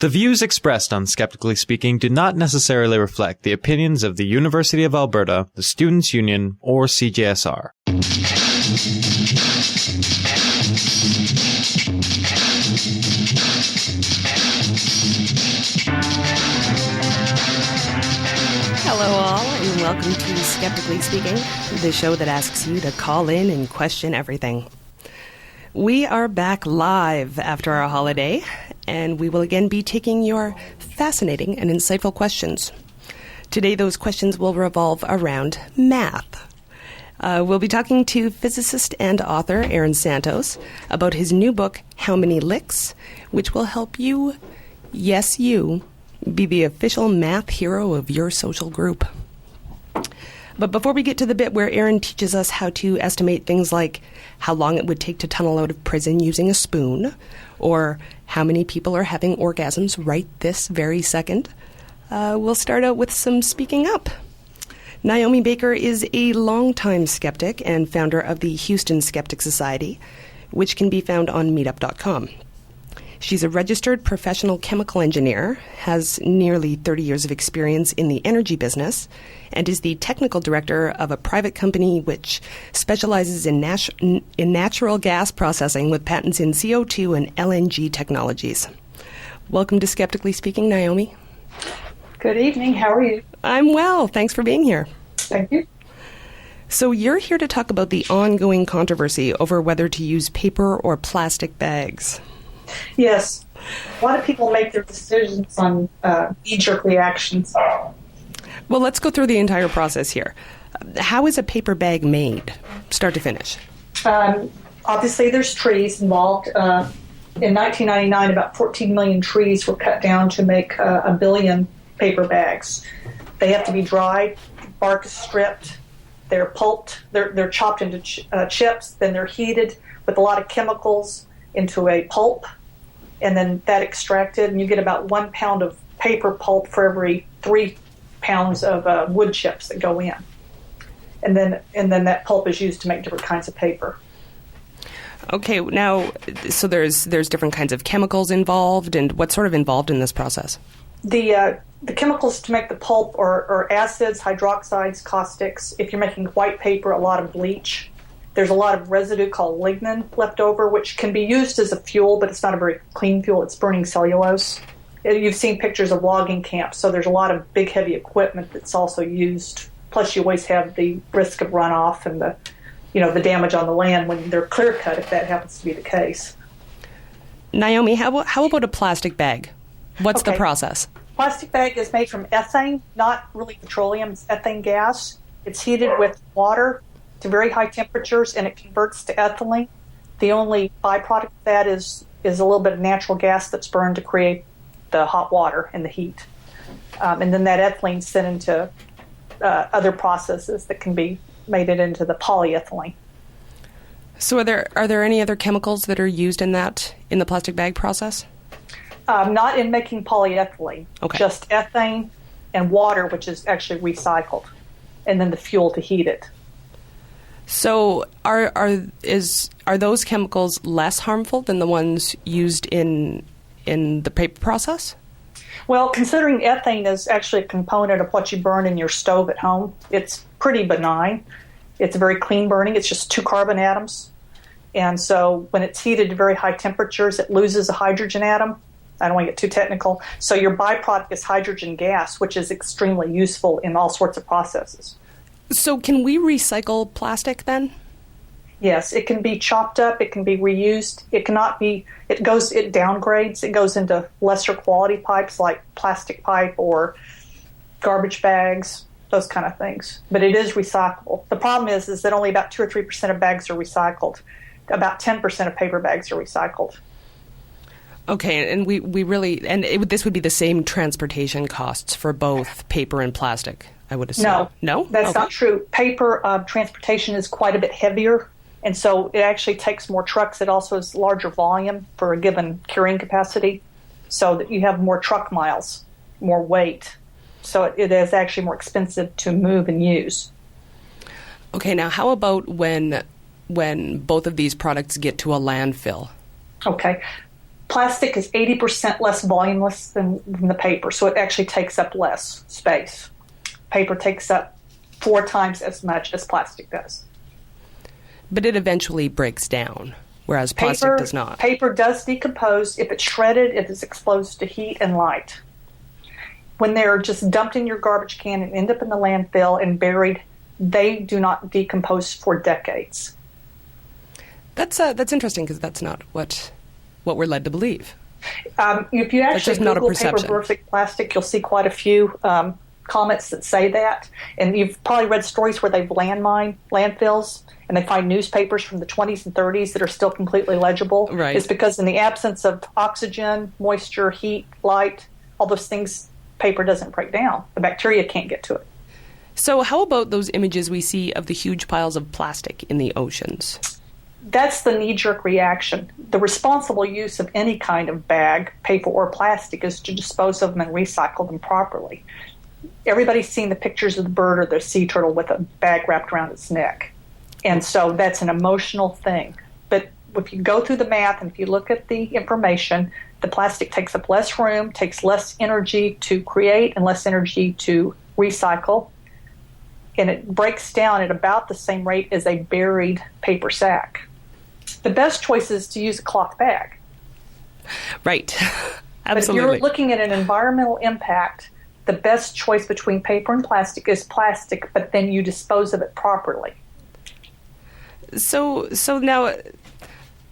The views expressed on Skeptically Speaking do not necessarily reflect the opinions of the University of Alberta, the Students' Union, or CJSR. Hello all, and welcome to Skeptically Speaking, the show that asks you to call in and question everything. We are back live after our holiday, and we will again be taking your fascinating and insightful questions. Today, those questions will revolve around math. We'll be talking to physicist and author Aaron Santos about his new book, How Many Licks?, which will help you, yes you, be the official math hero of your social group. But before we get to the bit where Aaron teaches us how to estimate things like how long it would take to tunnel out of prison using a spoon, or how many people are having orgasms right this very second, we'll start out with some speaking up. Naomi Baker is a longtime skeptic and founder of the Houston Skeptic Society, which can be found on meetup.com. She's a registered professional chemical engineer, has nearly 30 years of experience in the energy business, and is the technical director of a private company which specializes in natural gas processing with patents in CO2 and LNG technologies. Welcome to Skeptically Speaking, Naomi. Good evening. How are you? I'm well. Thanks for being here. Thank you. So you're here to talk about the ongoing controversy over whether to use paper or plastic bags. Yes. A lot of people make their decisions on knee-jerk reactions. Well, let's go through the entire process here. How is a paper bag made, start to finish? Obviously, there's trees involved. In 1999, about 14 million trees were cut down to make 1 billion paper bags. They have to be dried, bark is stripped, they're pulped, they're chopped into chips, then they're heated with a lot of chemicals into a pulp, and then that extracted, and you get about 1 pound of paper pulp for every 3 pounds of wood chips that go in. And then that pulp is used to make different kinds of paper. Okay, now, so there's different kinds of chemicals involved, and what's sort of involved in this process? The chemicals to make the pulp are acids, hydroxides, caustics. If you're making white paper, a lot of bleach. There's a lot of residue called lignin left over, which can be used as a fuel, but it's not a very clean fuel. It's burning cellulose. You've seen pictures of logging camps, so there's a lot of big, heavy equipment that's also used. Plus, you always have the risk of runoff and the damage on the land when they're clear cut, if that happens to be the case. Naomi, how about a plastic bag? What's the process? Plastic bag is made from ethane, not really petroleum. It's ethane gas. It's heated with water to very high temperatures, and it converts to ethylene. The only byproduct of that is a little bit of natural gas that's burned to create the hot water and the heat. And then that ethylene is sent into other processes that can be made it into the polyethylene. So are there any other chemicals that are used in the plastic bag process? Not in making polyethylene. Okay. Just ethane and water, which is actually recycled, and then the fuel to heat it. So are those chemicals less harmful than the ones used in the paper process? Well, considering ethane is actually a component of what you burn in your stove at home, it's pretty benign. It's very clean burning. It's just 2 carbon atoms. And so when it's heated to very high temperatures, it loses a hydrogen atom. I don't want to get too technical. So your byproduct is hydrogen gas, which is extremely useful in all sorts of processes. So can we recycle plastic then? Yes, it can be chopped up, it can be reused. It downgrades, it goes into lesser quality pipes like plastic pipe or garbage bags, those kind of things. But it is recyclable. The problem is that only about 2 or 3% of bags are recycled. About 10% of paper bags are recycled. Okay, and this would be the same transportation costs for both paper and plastic, I would assume. No? That's not true. Paper transportation is quite a bit heavier, and so it actually takes more trucks. It also has larger volume for a given carrying capacity, so that you have more truck miles, more weight. So it is actually more expensive to move and use. Okay, now how about when both of these products get to a landfill? Okay. Plastic is 80% less voluminous than the paper, so it actually takes up less space. Paper takes up 4 times as much as plastic does. But it eventually breaks down, whereas plastic does not. Paper does decompose if it's shredded, if it's exposed to heat and light. When they're just dumped in your garbage can and end up in the landfill and buried, they do not decompose for decades. That's interesting, because that's not what we're led to believe. If you actually Google paper versus plastic, you'll see quite a few comments that say that. And you've probably read stories where they've landmine landfills and they find newspapers from the 20s and 30s that are still completely legible. Right. It's because in the absence of oxygen, moisture, heat, light, all those things, paper doesn't break down. The bacteria can't get to it. So how about those images we see of the huge piles of plastic in the oceans? That's the knee-jerk reaction. The responsible use of any kind of bag, paper or plastic, is to dispose of them and recycle them properly. Everybody's seen the pictures of the bird or the sea turtle with a bag wrapped around its neck. And so that's an emotional thing. But if you go through the math and if you look at the information, the plastic takes up less room, takes less energy to create and less energy to recycle. And it breaks down at about the same rate as a buried paper sack. The best choice is to use a cloth bag. Right. Absolutely. But if you're looking at an environmental impact, the best choice between paper and plastic is plastic, but then you dispose of it properly. So now,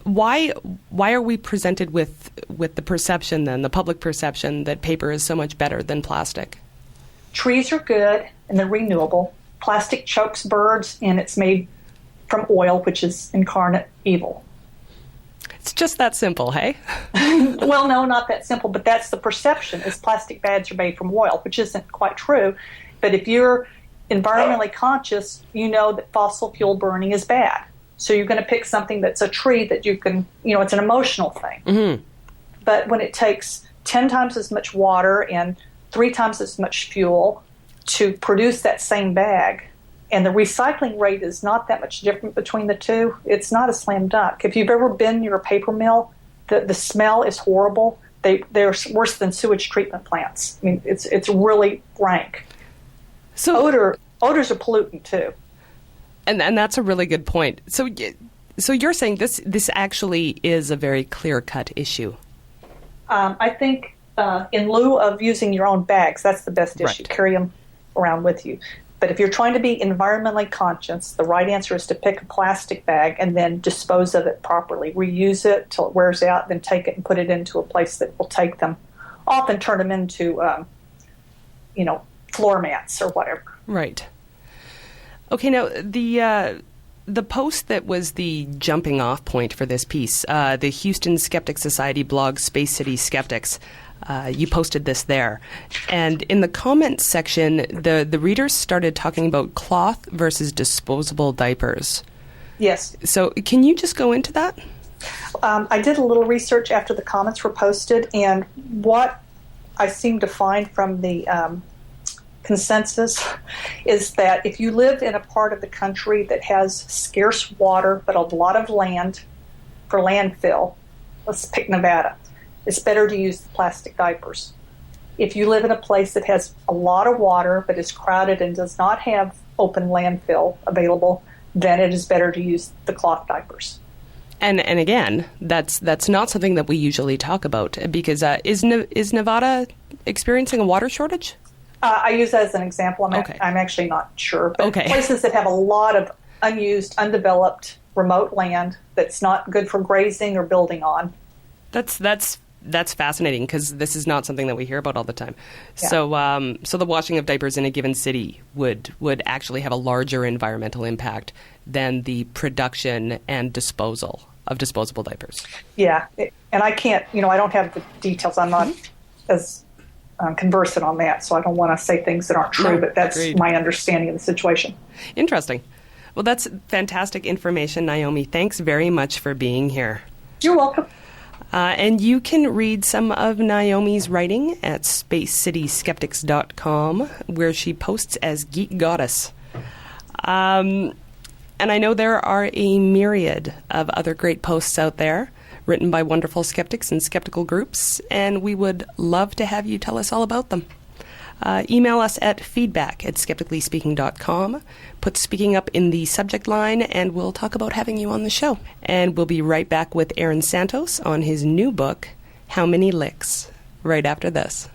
why are we presented with the perception then, the public perception, that paper is so much better than plastic? Trees are good and they're renewable. Plastic chokes birds and it's made from oil, which is incarnate evil. It's just that simple, hey? Well, no, not that simple, but that's the perception, is plastic bags are made from oil, which isn't quite true. But if you're environmentally conscious, you know that fossil fuel burning is bad. So you're going to pick something that's a tree that you can, it's an emotional thing. Mm-hmm. But when it takes 10 times as much water and 3 times as much fuel to produce that same bag, and the recycling rate is not that much different between the two, it's not a slam dunk. If you've ever been near a paper mill, the smell is horrible. They're worse than sewage treatment plants. I mean, it's really rank. So odors are pollutant too. And that's a really good point. So you're saying this actually is a very clear-cut issue. I think in lieu of using your own bags, that's the best issue. Right. Carry them around with you. But if you're trying to be environmentally conscious, the right answer is to pick a plastic bag and then dispose of it properly. Reuse it till it wears out, then take it and put it into a place that will take them. Often turn them into, floor mats or whatever. Right. Okay, now the post that was the jumping off point for this piece, the Houston Skeptic Society blog, Space City Skeptics, you posted this there. And in the comments section, the readers started talking about cloth versus disposable diapers. Yes. So can you just go into that? I did a little research after the comments were posted, and what I seem to find from the consensus is that if you live in a part of the country that has scarce water but a lot of land for landfill, let's pick Nevada, it's better to use the plastic diapers. If you live in a place that has a lot of water but is crowded and does not have open landfill available, then it is better to use the cloth diapers. And again, that's not something that we usually talk about, because is Nevada experiencing a water shortage? I use that as an example. Okay. I'm actually not sure. But okay. Places that have a lot of unused, undeveloped, remote land that's not good for grazing or building on. That's fascinating, because this is not something that we hear about all the time. Yeah. So the washing of diapers in a given city would actually have a larger environmental impact than the production and disposal of disposable diapers. Yeah, and I can't, I don't have the details. I'm not as conversant on that, so I don't want to say things that aren't true, but that's agreed. My understanding of the situation. Interesting. Well, that's fantastic information, Naomi. Thanks very much for being here. You're welcome. And you can read some of Naomi's writing at spacecityskeptics.com, where she posts as Geek Goddess. And I know there are a myriad of other great posts out there. written by wonderful skeptics and skeptical groups, and we would love to have you tell us all about them. Email us at feedback@skepticallyspeaking.com. Put speaking up in the subject line, and we'll talk about having you on the show. And we'll be right back with Aaron Santos on his new book, How Many Licks, right after this.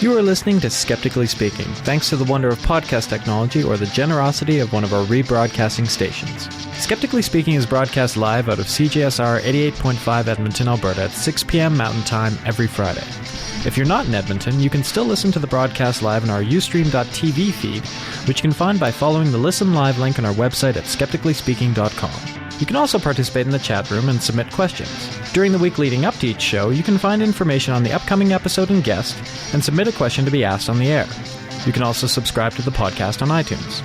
You are listening to Skeptically Speaking, thanks to the wonder of podcast technology or the generosity of one of our rebroadcasting stations. Skeptically Speaking is broadcast live out of CJSR 88.5 Edmonton, Alberta at 6 p.m. Mountain Time every Friday. If you're not in Edmonton, you can still listen to the broadcast live on our Ustream.tv feed, which you can find by following the Listen Live link on our website at skepticallyspeaking.com. You can also participate in the chat room and submit questions. During the week leading up to each show, you can find information on the upcoming episode and guest, and submit a question to be asked on the air. You can also subscribe to the podcast on iTunes.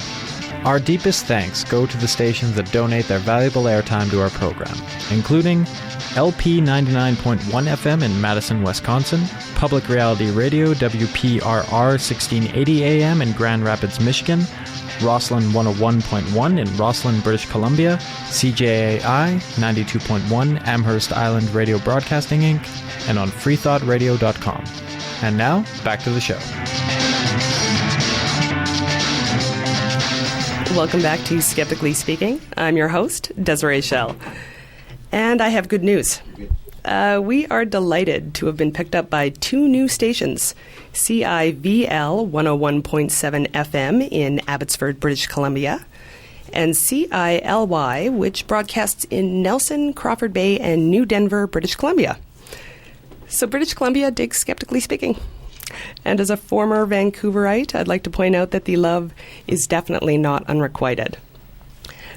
Our deepest thanks go to the stations that donate their valuable airtime to our program, including LP 99.1 FM in Madison, Wisconsin, Public Reality Radio WPRR 1680 AM in Grand Rapids, Michigan, Roslyn 101.1 in Roslyn, British Columbia, CJAI 92.1 Amherst Island Radio Broadcasting Inc., and on freethoughtradio.com. And now, back to the show. Welcome back to Skeptically Speaking. I'm your host, Desiree Schell. And I have good news. We are delighted to have been picked up by two new stations, CIVL 101.7 FM in Abbotsford, British Columbia, and CILY, which broadcasts in Nelson, Crawford Bay, and New Denver, British Columbia. So British Columbia digs Skeptically Speaking. And as a former Vancouverite, I'd like to point out that the love is definitely not unrequited.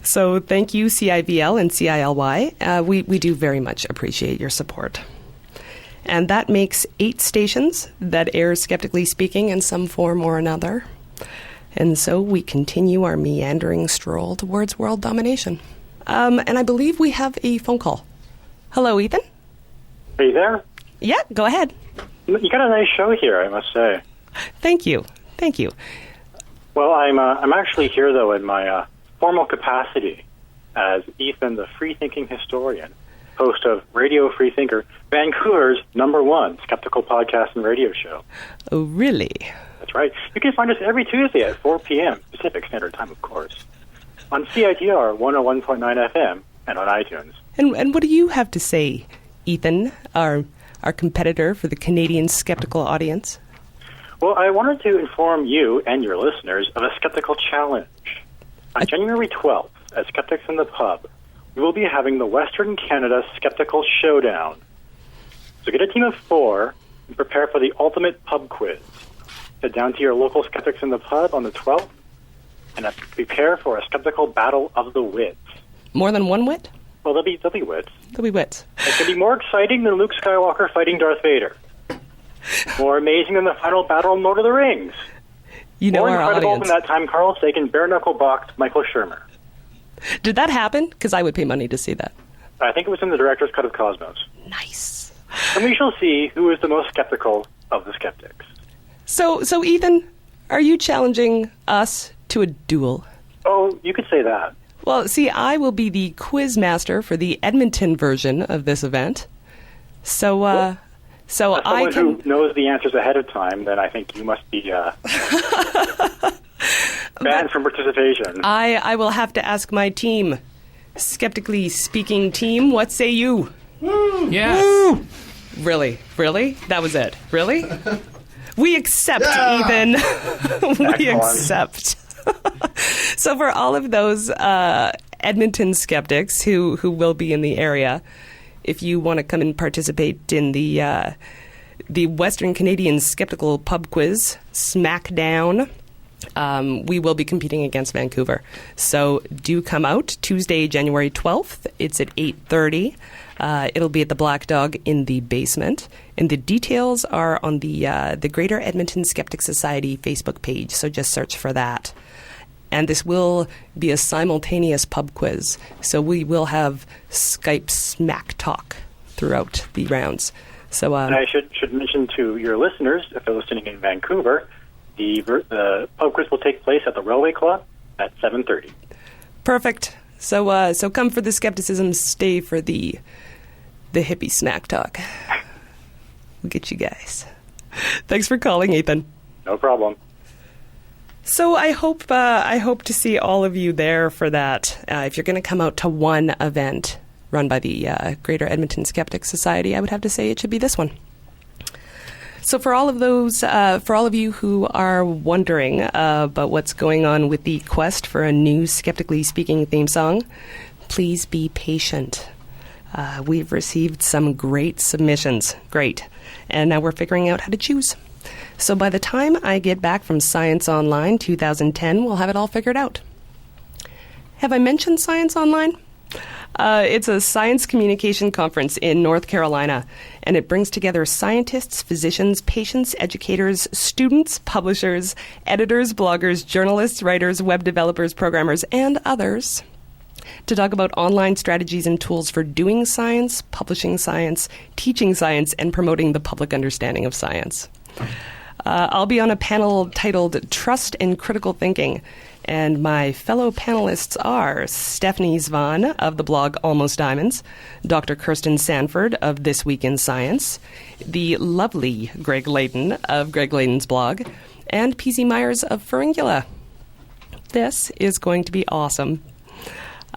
So thank you, CIVL and CILY. We do very much appreciate your support. And that makes 8 stations that air Skeptically Speaking in some form or another. And so we continue our meandering stroll towards world domination. And I believe we have a phone call. Hello, Ethan? Are you there? Yeah, go ahead. You got a nice show here, I must say. Thank you. Thank you. Well, I'm actually here, though, in my formal capacity as Ethan, the free-thinking historian, host of Radio Freethinker, Vancouver's #1 skeptical podcast and radio show. Oh, really? That's right. You can find us every Tuesday at 4 p.m. Pacific Standard Time, of course, on CITR 101.9 FM and on iTunes. And what do you have to say, Ethan, our competitor for the Canadian skeptical audience? Well, I wanted to inform you and your listeners of a skeptical challenge. On January 12th, at Skeptics in the Pub, we will be having the Western Canada Skeptical Showdown. So get a team of 4 and prepare for the ultimate pub quiz. Head down to your local Skeptics in the Pub on the 12th and prepare for a skeptical battle of the wits. More than one wit? Well, there'll be wits. There'll be wits. It can be more exciting than Luke Skywalker fighting Darth Vader. More amazing than the final battle in Lord of the Rings. You know, more our incredible audience. than that time Carl Sagan bare-knuckle boxed Michael Shermer. Did that happen? Because I would pay money to see that. I think it was in the director's cut of Cosmos. Nice. And we shall see who is the most skeptical of the skeptics. So Ethan, are you challenging us to a duel? Oh, you could say that. Well, see, I will be the quiz master for the Edmonton version of this event. So I As someone can... who knows the answers ahead of time, then I think you must be banned from participation. I will have to ask my team. Skeptically Speaking team, what say you? Yes. Woo! Really? That was it? Really? We accept, Ethan. We accept. So for all of those Edmonton skeptics who will be in the area, if you want to come and participate in the Western Canadian Skeptical Pub Quiz Smackdown, we will be competing against Vancouver. So do come out Tuesday, January 12th. It's at 8:30. It'll be at the Black Dog in the basement. And the details are on the Greater Edmonton Skeptic Society Facebook page. So just search for that. And this will be a simultaneous pub quiz. So we will have Skype smack talk throughout the rounds. So and I should mention to your listeners, if they're listening in Vancouver, The pub quiz will take place at the Railway Club at 7:30. Perfect. So come for the skepticism, stay for the hippie smack talk. We'll get you guys. Thanks for calling, Ethan. No problem. So I hope to see all of you there for that. If you're going to come out to one event run by the Greater Edmonton Skeptics Society, I would have to say it should be this one. So for all of you who are wondering about what's going on with the quest for a new Skeptically Speaking theme song, please be patient. We've received some great submissions. Great. And now we're figuring out how to choose. So by the time I get back from Science Online 2010, we'll have it all figured out. Have I mentioned Science Online? It's a science communication conference in North Carolina, and it brings together scientists, physicians, patients, educators, students, publishers, editors, bloggers, journalists, writers, web developers, programmers, and others to talk about online strategies and tools for doing science, publishing science, teaching science, and promoting the public understanding of science. I'll be on a panel titled Trust and Critical Thinking, and my fellow panelists are Stephanie Zvon of the blog Almost Diamonds, Dr. Kirsten Sanford of This Week in Science, the lovely Greg Layton of Greg Layton's blog, and P.Z. Myers of Pharyngula. This is going to be awesome.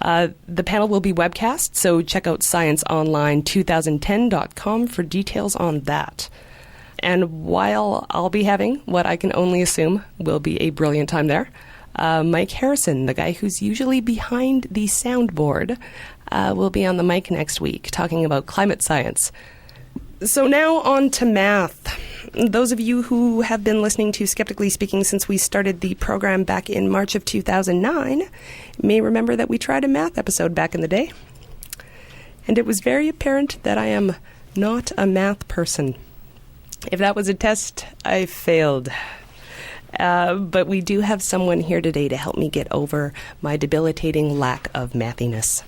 The panel will be webcast, so check out scienceonline2010.com for details on that. And while I'll be having what I can only assume will be a brilliant time there, Mike Harrison, the guy who's usually behind the soundboard, will be on the mic next week talking about climate science. So now on to math. Those of you who have been listening to Skeptically Speaking since we started the program back in March of 2009 may remember that we tried a math episode back in the day. And it was very apparent that I am not a math person. If that was a test, I failed. But we do have someone here today to help me get over my debilitating lack of mathiness.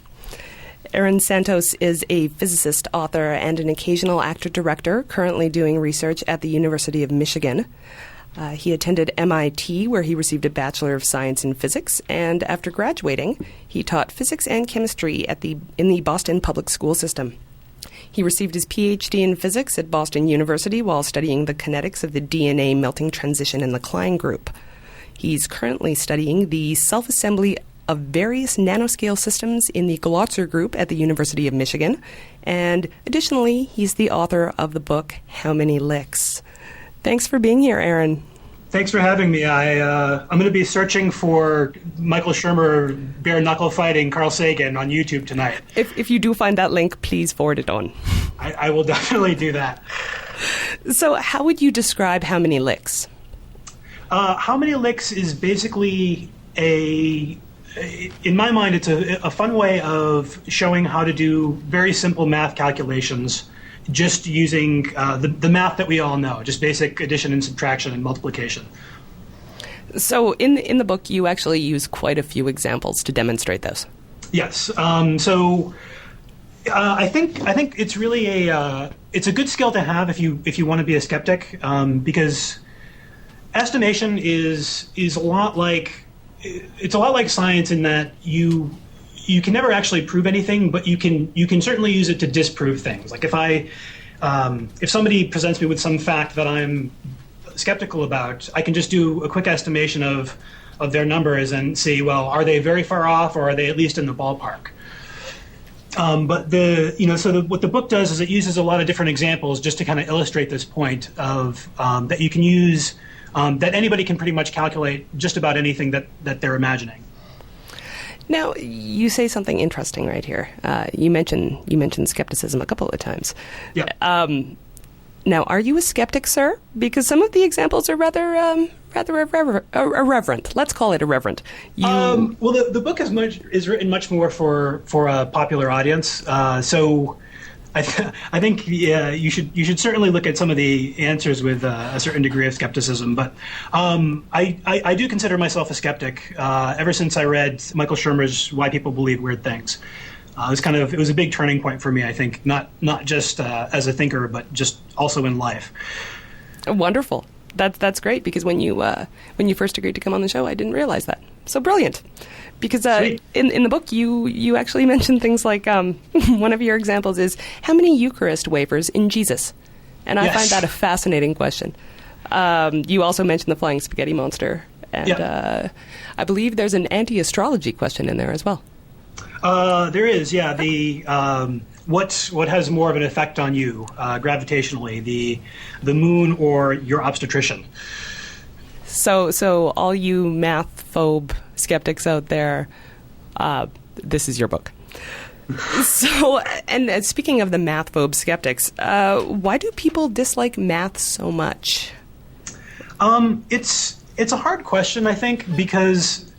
Aaron Santos is a physicist, author, and an occasional actor-director currently doing research at the University of Michigan. He attended MIT, where he received a Bachelor of Science in Physics, and after graduating, he taught physics and chemistry in the Boston public school system. He received his PhD in physics at Boston University while studying the kinetics of the DNA melting transition in the Klein group. He's currently studying the self-assembly of various nanoscale systems in the Glotzer group at the University of Michigan, and additionally, he's the author of the book How Many Licks? Thanks for being here, Aaron. Thanks for having me. I'm going to be searching for Michael Shermer bare knuckle fighting Carl Sagan on YouTube tonight. If you do find that link, please forward it on. I will definitely do that. So how would you describe How Many Licks? How Many Licks is basically in my mind, it's a fun way of showing how to do very simple math calculations just using the math that we all know, just basic addition and subtraction and multiplication. So in the book, you actually use quite a few examples to demonstrate this. Yes. I think it's really it's a good skill to have if you want to be a skeptic, because estimation is a lot like science in that you can never actually prove anything, but you can certainly use it to disprove things. Like if somebody presents me with some fact that I'm skeptical about, I can just do a quick estimation of their numbers and see, well, are they very far off or are they at least in the ballpark? But what the book does is it uses a lot of different examples just to kind of illustrate this point of that you can use, that anybody can pretty much calculate just about anything that they're imagining. Now, you say something interesting right here. You mentioned skepticism a couple of times. Yeah. Now, are you a skeptic, sir? Because some of the examples are rather irreverent. Let's call it irreverent. Well, the book is written much more for a popular audience. So I think you should certainly look at some of the answers with a certain degree of skepticism. But I do consider myself a skeptic ever since I read Michael Shermer's Why People Believe Weird Things. It was a big turning point for me, I think, not just as a thinker, but just also in life. Wonderful. That's great, because when you first agreed to come on the show, I didn't realize that. So brilliant. Because in the book, you actually mentioned things like, one of your examples is, how many Eucharist wafers in Jesus? And I find that a fascinating question. You also mentioned the flying spaghetti monster. And I believe there's an anti-astrology question in there as well. There is, yeah. The what has more of an effect on you gravitationally, the moon or your obstetrician? So all you math-phobe skeptics out there, this is your book. So, and speaking of the math-phobe skeptics, why do people dislike math so much? It's a hard question, I think, because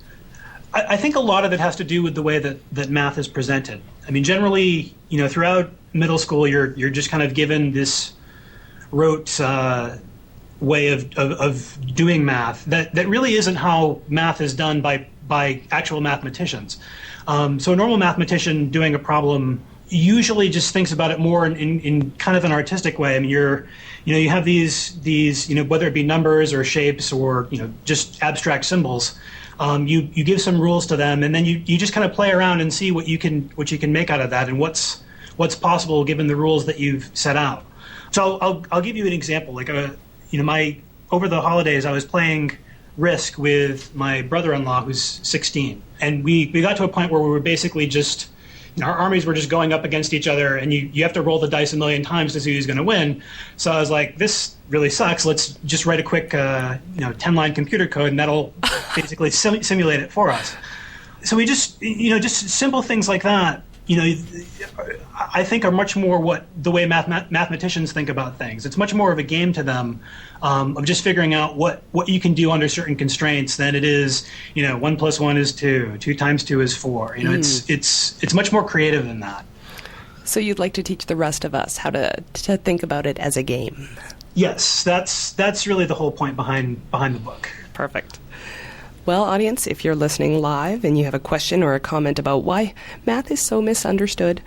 I think a lot of it has to do with the way that math is presented. I mean, generally, throughout middle school, you're just kind of given this rote way of doing math that really isn't how math is done by actual mathematicians. So a normal mathematician doing a problem usually just thinks about it more in kind of an artistic way. I mean, you have these whether it be numbers or shapes or just abstract symbols. You give some rules to them, and then you just kind of play around and see what you can make out of that, and what's possible given the rules that you've set out. So I'll give you an example. Like over the holidays, I was playing Risk with my brother-in-law who's 16, and we got to a point where we were basically just our armies were just going up against each other, and you have to roll the dice a million times to see who's going to win. So I was like, this really sucks. Let's just write a quick 10-line computer code, and that'll basically simulate it for us. So we just just simple things like that, I think are much more the way mathematicians think about things. It's much more of a game to them, of just figuring out what you can do under certain constraints than it is, 1 + 1 is 2, 2 × 2 is 4. It's much more creative than that. So you'd like to teach the rest of us how to think about it as a game. Yes, that's really the whole point behind the book. Perfect. Well, audience, if you're listening live and you have a question or a comment about why math is so misunderstood,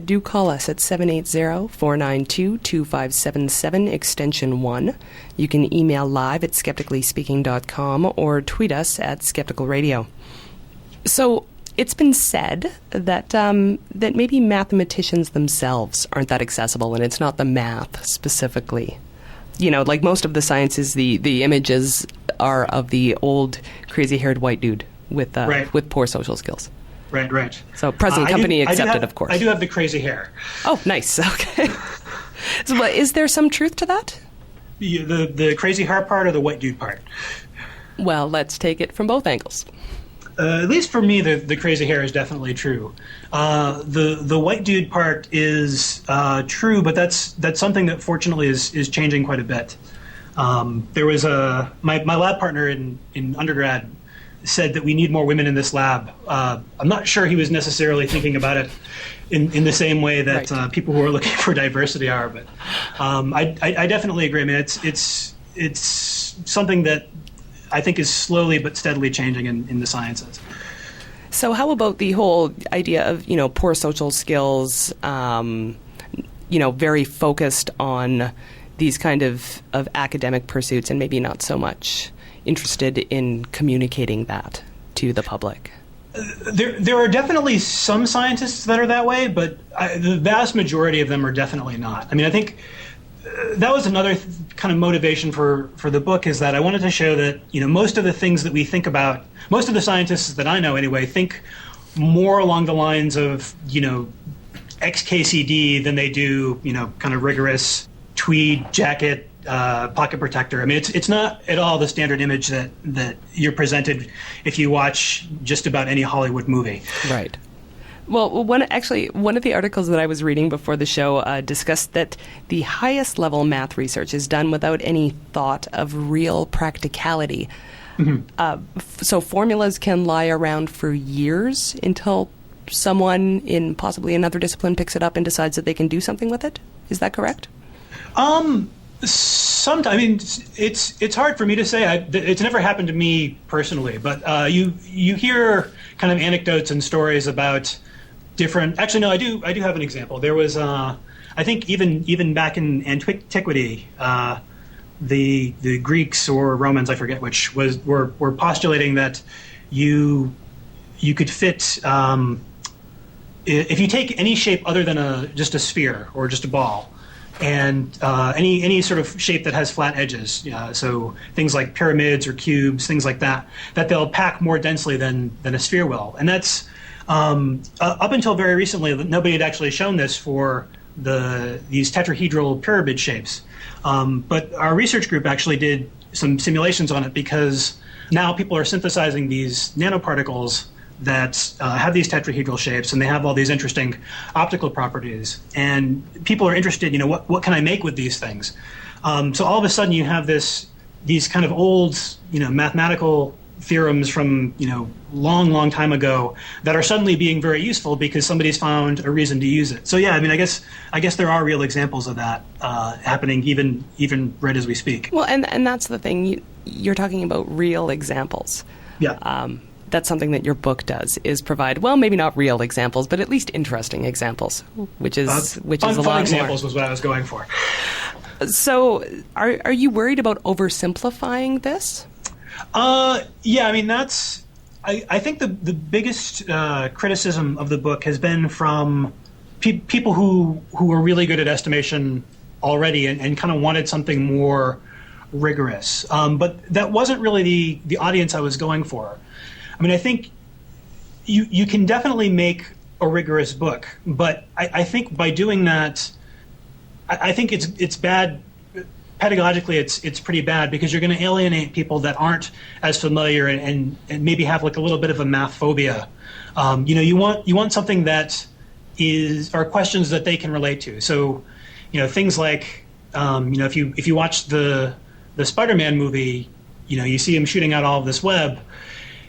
do call us at 780-492-2577, extension 1. You can email live at skepticallyspeaking.com or tweet us at Skeptical Radio. So it's been said that that maybe mathematicians themselves aren't that accessible, and it's not the math specifically. Like most of the sciences, the images are of the old crazy-haired white dude with poor social skills. Right. So present company accepted, of course. I do have the crazy hair. Oh, nice. Okay. So is there some truth to that? The crazy hair part or the white dude part? Well, let's take it from both angles. At least for me, the crazy hair is definitely true. The white dude part is true, but that's something that fortunately is changing quite a bit. There was my lab partner in undergrad said that we need more women in this lab. I'm not sure he was necessarily thinking about it in the same way that people who are looking for diversity are, but I definitely agree. I mean, it's something that I think is slowly but steadily changing in the sciences. So how about the whole idea of, poor social skills, very focused on these kind of academic pursuits and maybe not so much interested in communicating that to the public? There are definitely some scientists that are that way, but the vast majority of them are definitely not. I mean, I think that was another kind of motivation for the book, is that I wanted to show that, most of the things that we think about, most of the scientists that I know anyway, think more along the lines of, XKCD than they do, kind of rigorous tweed jacket, pocket protector. I mean, it's not at all the standard image that you're presented if you watch just about any Hollywood movie. Right. Well, one of the articles that I was reading before the show discussed that the highest level math research is done without any thought of real practicality. Mm-hmm. So formulas can lie around for years until someone in possibly another discipline picks it up and decides that they can do something with it. Is that correct? Sometimes, I mean, it's hard for me to say. It's never happened to me personally, but you hear kind of anecdotes and stories about different. Actually, no, I do have an example. There was, I think, even back in antiquity, the Greeks or Romans, I forget which, were postulating that you could fit, if you take any shape other than just a sphere or just a ball, and any sort of shape that has flat edges, so things like pyramids or cubes, things like that they'll pack more densely than a sphere will. And that's up until very recently, nobody had actually shown this for these tetrahedral pyramid shapes. But our research group actually did some simulations on it, because now people are synthesizing these nanoparticles that have these tetrahedral shapes, and they have all these interesting optical properties. And people are interested, what can I make with these things? So all of a sudden you have these kind of old, mathematical theorems from, long time ago that are suddenly being very useful because somebody's found a reason to use it. So yeah, I guess there are real examples of that happening even right as we speak. Well, and that's the thing. You're talking about real examples. Yeah. That's something that your book does, is provide, well, maybe not real examples, but at least interesting examples, which is a lot fun examples more. Was what I was going for. So, are you worried about oversimplifying this? Yeah, that's. I think the biggest criticism of the book has been from people who are really good at estimation already and kind of wanted something more rigorous. But that wasn't really the audience I was going for. I think you can definitely make a rigorous book, but I think by doing that, I think it's bad. Pedagogically, it's pretty bad, because you're going to alienate people that aren't as familiar and maybe have like a little bit of a math phobia. You want something that are questions that they can relate to. So, things like if you watch the Spider-Man movie, you see him shooting out all of this web.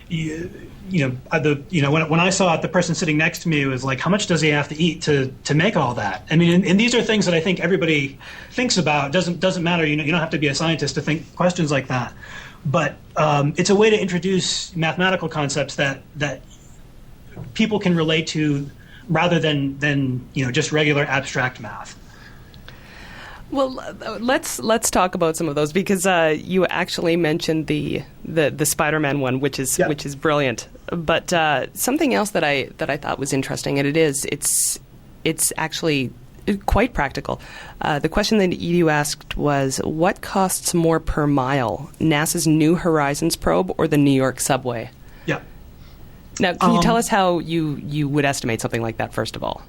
When I saw it, the person sitting next to me was like, how much does he have to eat to make all that? And these are things that I think everybody thinks about. Doesn't matter. You don't have to be a scientist to think questions like that. But it's a way to introduce mathematical concepts that people can relate to, rather than just regular abstract math. Well, let's talk about some of those, because you actually mentioned the Spider-Man one, which is brilliant. But something else that I thought was interesting, and it's actually quite practical. The question that you asked was, what costs more per mile, NASA's New Horizons probe or the New York subway? Yeah. Now, can you tell us how you would estimate something like that, first of all?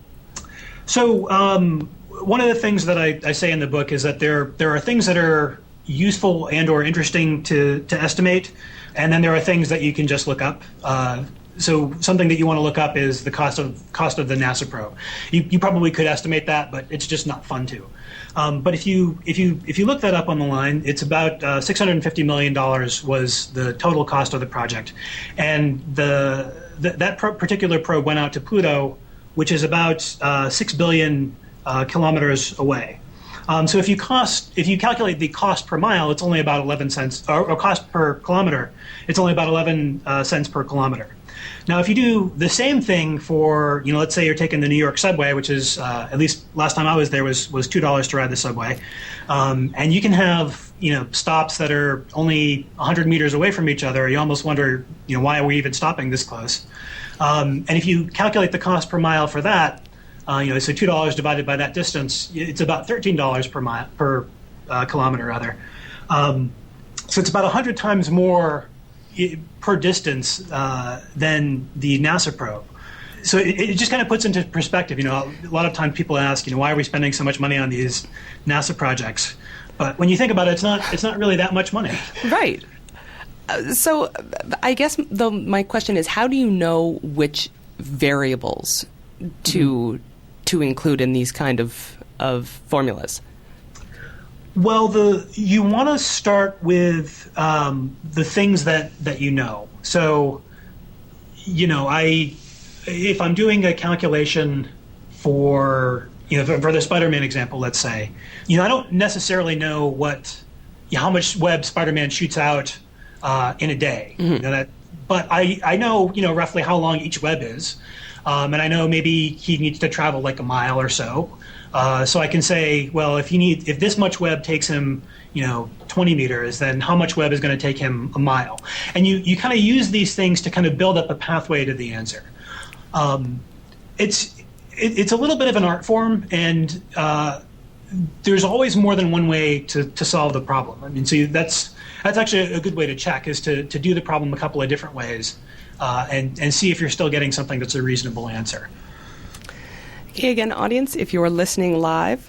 So. One of the things that I say in the book is that there are things that are useful and or interesting to estimate, and then there are things that you can just look up. So something that you want to look up is the cost of the NASA probe. You probably could estimate that, but it's just not fun to. But if you look that up on the line, it's about $650 million was the total cost of the project, and that particular probe went out to Pluto, which is about 6 billion kilometers away. So if you calculate the cost per mile, it's only about 11 cents, or cost per kilometer, it's only about 11 cents per kilometer. Now, if you do the same thing for, let's say you're taking the New York subway, which is, at least last time I was there, was $2 to ride the subway, and you can have, stops that are only 100 meters away from each other. You almost wonder, why are we even stopping this close? And if you calculate the cost per mile for that, so $2 divided by that distance, it's about $13 per kilometer, rather. So it's about 100 times more per distance than the NASA probe. So it just kind of puts into perspective. A lot of times people ask, why are we spending so much money on these NASA projects? But when you think about it, it's not really that much money. Right. So I guess my question is, how do you know which variables to include in these kind of formulas? Well, you want to start with the things that you know. So, if I'm doing a calculation for the Spider-Man example, let's say, I don't necessarily know how much web Spider-Man shoots out in a day. Mm-hmm. But I know, roughly how long each web is. And I know maybe he needs to travel like a mile or so. So I can say, well, if this much web takes him, 20 meters, then how much web is going to take him a mile? And you kind of use these things to kind of build up a pathway to the answer. It's a little bit of an art form, and there's always more than one way to solve the problem. I mean, so that's actually a good way to check, is to do the problem a couple of different ways, and see if you're still getting something that's a reasonable answer. Okay, again, audience, if you're listening live,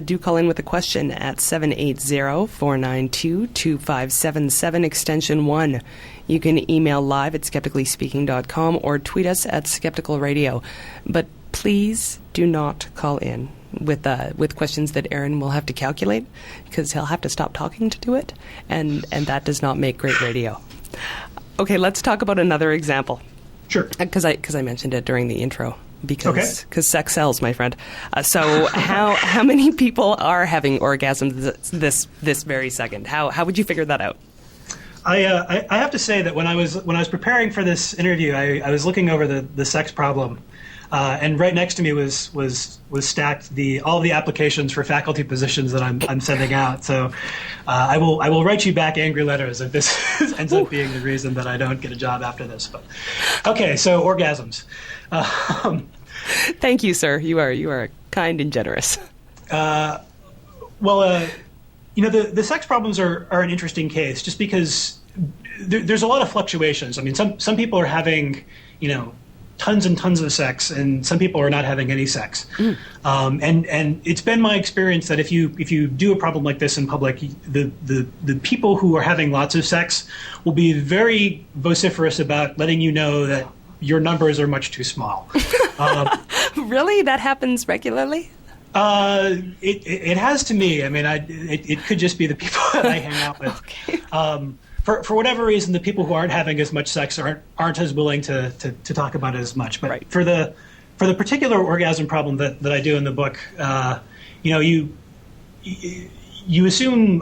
do call in with a question at 780-492-2577, extension 1. You can email live at skepticallyspeaking.com or tweet us at Skeptical Radio. But please do not call in with questions that Aaron will have to calculate, because he'll have to stop talking to do it, and that does not make great radio. Okay, let's talk about another example. Sure. Because I mentioned it during the intro. Because sex sells, my friend. So how many people are having orgasms this very second? How would you figure that out? I have to say that when I was preparing for this interview, I was looking over the sex problem, and right next to me was stacked all the applications for faculty positions that I'm sending out. So I will write you back angry letters if this ends up being the reason that I don't get a job after this. But okay, so orgasms. Thank you, sir. You are kind and generous. The sex problems are an interesting case, just because there's a lot of fluctuations. I mean, some people are having, tons and tons of sex, and some people are not having any sex. And it's been my experience that if you do a problem like this in public, the people who are having lots of sex will be very vociferous about letting you know that your numbers are much too small. Really? That happens regularly? It has to me. I mean, it could just be the people that I hang out with. Okay. For whatever reason, the people who aren't having as much sex aren't as willing to talk about it as much. But right. for the particular orgasm problem that I do in the book, you assume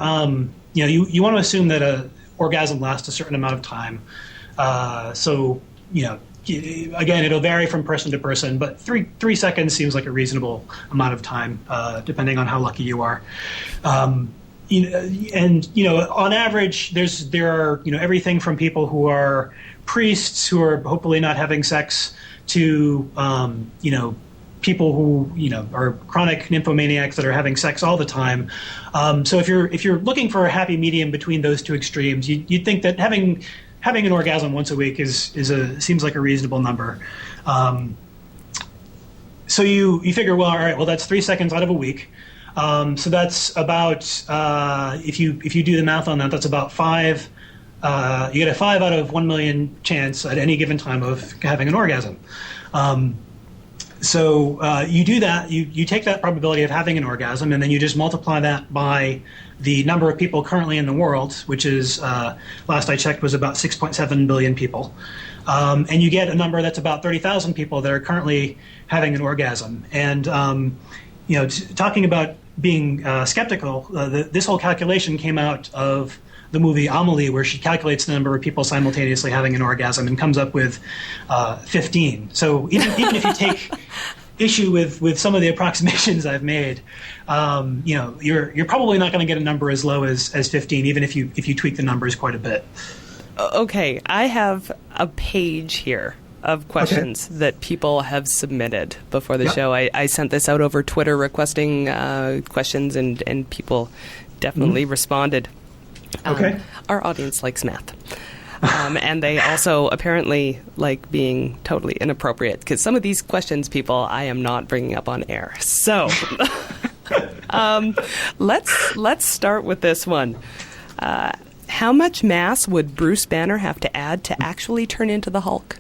you want to assume that a orgasm lasts a certain amount of time. Again, it'll vary from person to person, but 3 seconds seems like a reasonable amount of time, depending on how lucky you are. On average, there are everything from people who are priests who are hopefully not having sex to people who are chronic nymphomaniacs that are having sex all the time. So if you're looking for a happy medium between those two extremes, you'd think that having an orgasm once a week seems like a reasonable number. So you figure, well, all right, well, that's 3 seconds out of a week. So that's about, if you do the math on that, that's about 5. You get a 5 out of 1 million chance at any given time of having an orgasm. So you do that, you take that probability of having an orgasm, and then you just multiply that by the number of people currently in the world, which is, last I checked, was about 6.7 billion people. And you get a number that's about 30,000 people that are currently having an orgasm. And, talking about being skeptical, this whole calculation came out of the movie Amelie, where she calculates the number of people simultaneously having an orgasm and comes up with 15. So even if you take issue with some of the approximations I've made, you're probably not going to get a number as low as 15, even if you tweak the numbers quite a bit. Okay, I have a page here of questions that people have submitted before the show. I sent this out over Twitter requesting questions, and people definitely responded. Our audience likes math. And they also apparently like being totally inappropriate, because some of these questions, people, I am not bringing up on air. So let's start with this one. How much mass would Bruce Banner have to add to actually turn into the Hulk?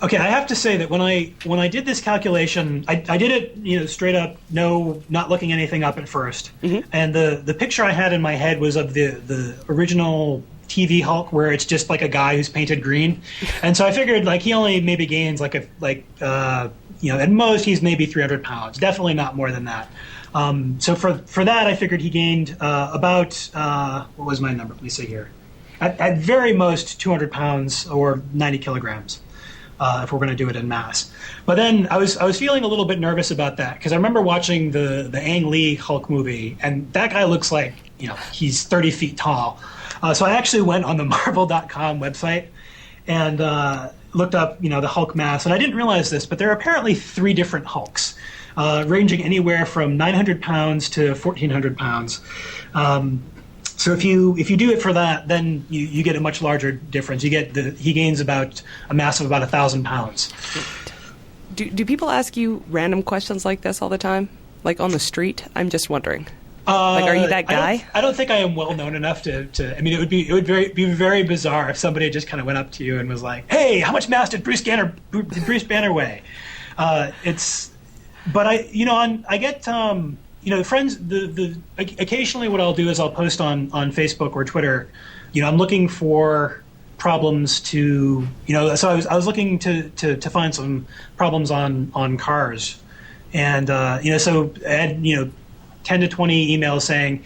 Okay, I have to say that when I did this calculation, I did it straight up, not looking anything up at first. Mm-hmm. And the picture I had in my head was of the original TV Hulk, where it's just like a guy who's painted green. And so I figured he only maybe gains at most he's maybe 300 pounds, definitely not more than that. So for that I figured he gained about what was my number? Let me see here. at very most 200 pounds or 90 kilograms. If we're going to do it in mass. But then I was feeling a little bit nervous about that because I remember watching the Ang Lee Hulk movie, and that guy looks like, he's 30 feet tall. So I actually went on the Marvel.com website and looked up, the Hulk mass. And I didn't realize this, but there are apparently 3 different Hulks, ranging anywhere from 900 pounds to 1,400 pounds. So if you do it for that, then you get a much larger difference. He gains about a mass of about 1,000 pounds. Do people ask you random questions like this all the time, like on the street? I'm just wondering. Are you that guy? I don't think I am well known enough to. I mean, it would be very bizarre if somebody just kind of went up to you and was like, "Hey, how much mass did Bruce Banner weigh?" But I get. Friends, occasionally what I'll do is I'll post on Facebook or Twitter, I'm looking for problems to, so I was looking to find some problems on cars. And, so I had, 10 to 20 emails saying,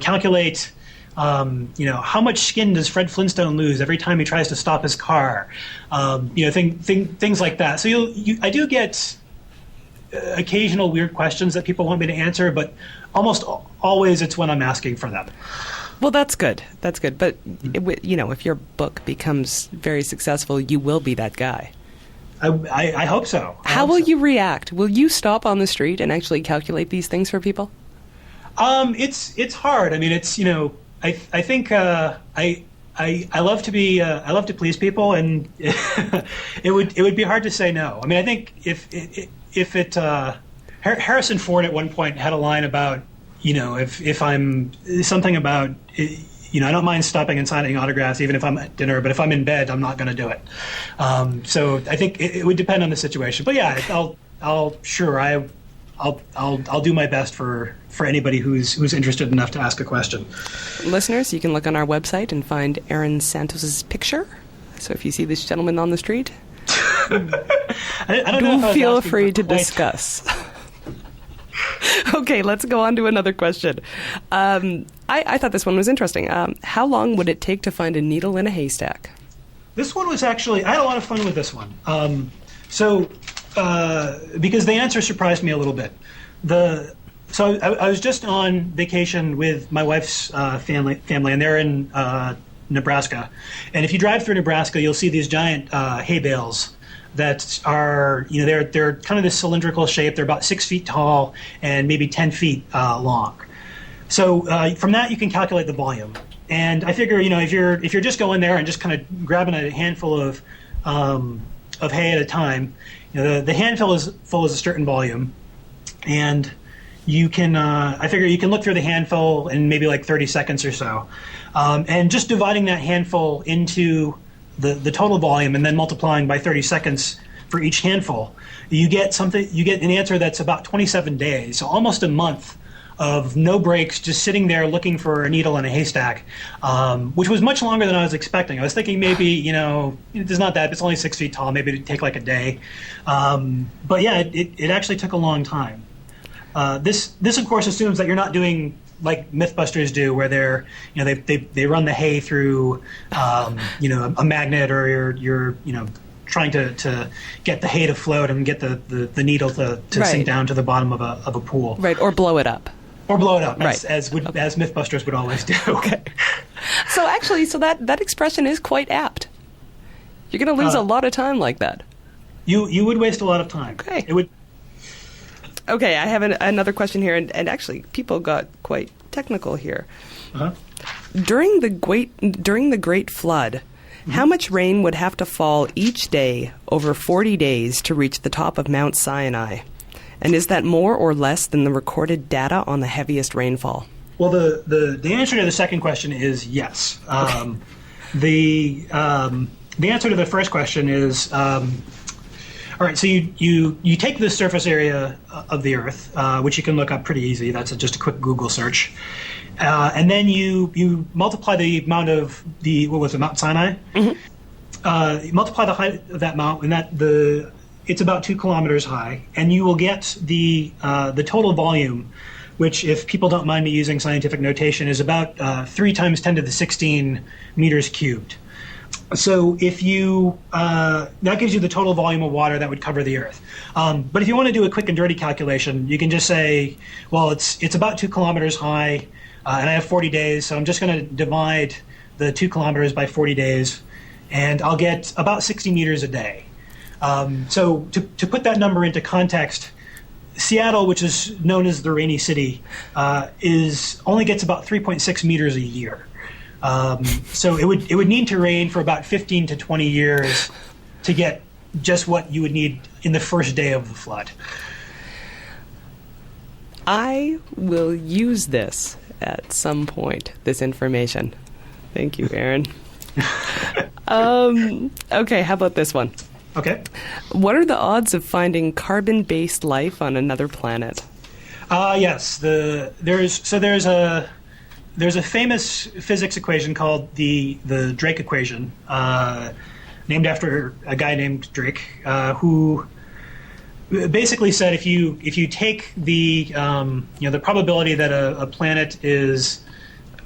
calculate, how much skin does Fred Flintstone lose every time he tries to stop his car? Things like that. So I do get occasional weird questions that people want me to answer, but almost always it's when I'm asking for them. Well, that's good. That's good. But, if your book becomes very successful, you will be that guy. I hope so. How will you react? Will you stop on the street and actually calculate these things for people? It's hard. I mean, it's, I think I love to please people, and it would be hard to say no. I mean, I think if Harrison Ford at one point had a line about, if I'm something about, I don't mind stopping and signing autographs even if I'm at dinner, but if I'm in bed, I'm not going to do it. So I think it would depend on the situation. But yeah, I'll do my best for anybody who's interested enough to ask a question. Listeners, you can look on our website and find Aaron Santos's picture. So if you see this gentleman on the street, do feel free to discuss. Okay, let's go on to another question. I thought this one was interesting. How long would it take to find a needle in a haystack? This one was actually, I had a lot of fun with this one. Because the answer surprised me a little bit. So I was just on vacation with my wife's family, and they're in Nebraska. And if you drive through Nebraska, you'll see these giant hay bales that are, they're kind of this cylindrical shape. They're about 6 feet tall and maybe 10 feet long. So from that, you can calculate the volume. And I figure, if you're just going there and just kind of grabbing a handful of hay at a time, the handful is full as a certain volume, and you can. I figure you can look through the handful in maybe like 30 seconds or so, and just dividing that handful into the total volume and then multiplying by 30 seconds for each handful, you get an answer that's about 27 days, so almost a month of no breaks, just sitting there looking for a needle in a haystack, which was much longer than I was expecting. I was thinking maybe, it's not that, it's only 6 feet tall, maybe it'd take like a day. But yeah, it actually took a long time. This of course assumes that you're not doing like Mythbusters do, where they run the hay through, a magnet, or you're trying to get the hay to float and get the needle to right. sink down to the bottom of a pool. Right, or blow it up. Or blow it up, right. as Mythbusters would always do. Okay. So that expression is quite apt. You're going to lose a lot of time like that. You would waste a lot of time. Okay. It would. Okay, I have another question here, and actually, people got quite technical here. Uh-huh. During the Great Flood, mm-hmm. how much rain would have to fall each day over 40 days to reach the top of Mount Sinai? And is that more or less than the recorded data on the heaviest rainfall? Well, the answer to the second question is yes. Okay. The answer to the first question is, all right, so you take the surface area of the Earth, which you can look up pretty easy. That's just a quick Google search. And then you multiply the amount of Mount Sinai? Mm-hmm. You multiply the height of that mountain, and it's about 2 kilometers high, and you will get the total volume, which, if people don't mind me using scientific notation, is about 3 times 10 to the 16 meters cubed. So if you that gives you the total volume of water that would cover the Earth. But if you want to do a quick and dirty calculation, you can just say, well, it's about 2 kilometers high, and I have 40 days, so I'm just going to divide the 2 kilometers by 40 days, and I'll get about 60 meters a day. So to put that number into context, Seattle, which is known as the Rainy City, only gets about 3.6 meters a year. So it would need to rain for about 15 to 20 years to get just what you would need in the first day of the flood. I will use this at some point, this information. Thank you, Aaron. Okay, how about this one? Okay. What are the odds of finding carbon-based life on another planet? Yes. There's a famous physics equation called the Drake equation, named after a guy named Drake, who basically said if you take the the probability that a planet is